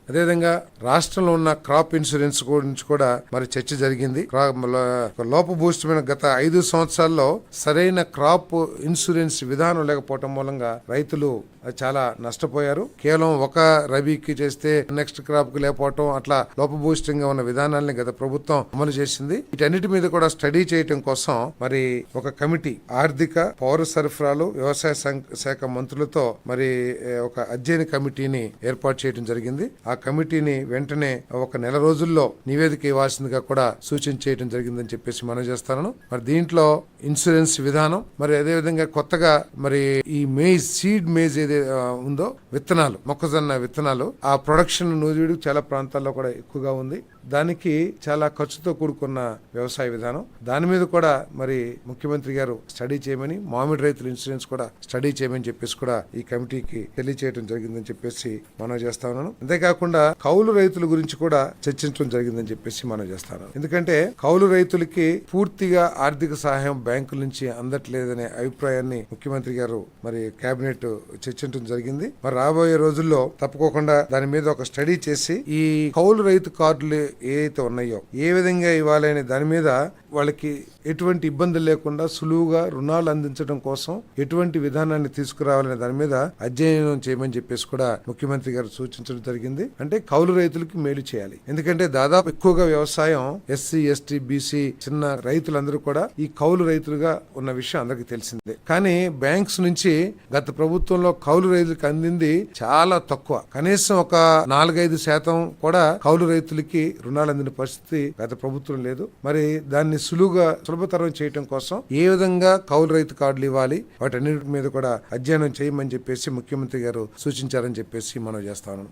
అదేవిధంగా రాష్ట్రంలో ఉన్న క్రాప్ ఇన్సూరెన్స్ గురించి కూడా మరి చర్చ జరిగింది. లోపభూయిష్టమైన గత 5 సంవత్సరాల్లో సరైన క్రాప్ ఇన్సూరెన్స్ విధానం లేకపోవటం మూలంగా రైతులు చాలా నష్టపోయారు. కేవలం ఒక రబీకి చేస్తే నెక్స్ట్ క్రాప్ కి లేకపోవటం, అట్లా లోపభూయిష్టంగా ఉన్న విధానాన్ని గత ప్రభుత్వం అమలు చేసింది. వీటన్నిటి మీద కూడా స్టడీ చేయటం కోసం మరి ఒక కమిటీ ఆర్థిక, పౌర సరఫరాలు, వ్యవసాయ శాఖ మంత్రులతో మరి ఒక అధ్యయన కమిటీని ఏర్పాటు చేయడం జరిగింది. ఆ కమిటీని వెంటనే ఒక నెల రోజుల్లో నివేదిక ఇవ్వాల్సిందిగా కూడా సూచన చేయడం జరిగిందని చెప్పేసి మనం చేస్తాను. మరి దీంట్లో ఇన్సూరెన్స్ విధానం, మరి అదేవిధంగా కొత్తగా మరి ఈ సీడ్ మేజ్ ఏదైతే ఉందో విత్తనాలు, మొక్కజొన్న విత్తనాలు, ఆ ప్రొడక్షన్ నూజివీడు చాలా ప్రాంతాల్లో కూడా ఎక్కువగా ఉంది. దానికి చాలా ఖర్చుతో కూడుకున్న వ్యవసాయ విధానం, దాని మీద కూడా మరి ముఖ్యమంత్రి గారు స్టడీ చేయమని, మామిడి రైతుల ఇన్సూరెన్స్ కూడా స్టడీ చేయమని చెప్పేసి కూడా ఈ కమిటీకి తెలియచేయడం జరిగిందని చెప్పేసి మనం చేస్తా ఉన్నాను. అంతేకాకుండా కౌలు రైతుల గురించి కూడా చర్చించడం జరిగిందని చెప్పేసి మనం చేస్తాను. ఎందుకంటే కౌలు రైతులకి పూర్తిగా ఆర్థిక సహాయం బ్యాంకుల నుంచి అందట్లేదనే అభిప్రాయాన్ని ముఖ్యమంత్రి గారు మరి కేబినెట్ చర్చించడం జరిగింది. మరి రాబోయే రోజుల్లో తప్పుకోకుండా దాని మీద ఒక స్టడీ చేసి ఈ కౌలు రైతు కార్డులు ఏవైతే ఉన్నాయో ఏ విధంగా ఇవ్వాలనే దాని మీద వాళ్ళకి ఎటువంటి ఇబ్బందులు లేకుండా సులువుగా రుణాలు అందించడం కోసం ఎటువంటి విధానాన్ని తీసుకురావాలనే దాని మీద అధ్యయనం చేయమని చెప్పేసి కూడా ముఖ్యమంత్రి గారు సూచించడం జరిగింది. అంటే కౌలు రైతులకు మేలు చేయాలి. ఎందుకంటే దాదాపు ఎక్కువగా వ్యవసాయం ఎస్సీ, ఎస్టీ, బీసీ చిన్న రైతులందరూ కూడా ఈ కౌలు రైతులుగా ఉన్న విషయం అందరికీ తెలిసిందే. కానీ బ్యాంక్స్ నుంచి గత ప్రభుత్వంలో కౌలు రైతులకు అందింది చాలా తక్కువ. కనీసం ఒక 4-5% కూడా కౌలు రైతులకి రుణాలు అందిన పరిస్థితి గత ప్రభుత్వం లేదు. మరి దాన్ని సులభతరం చేయడం కోసం ఏ విధంగా కౌలు రైతు కార్డులు ఇవ్వాలి, వాటన్నిటి మీద కూడా అధ్యయనం చేయమని చెప్పేసి ముఖ్యమంత్రి గారు సూచించారని చెప్పేసి మనం చేస్తాను.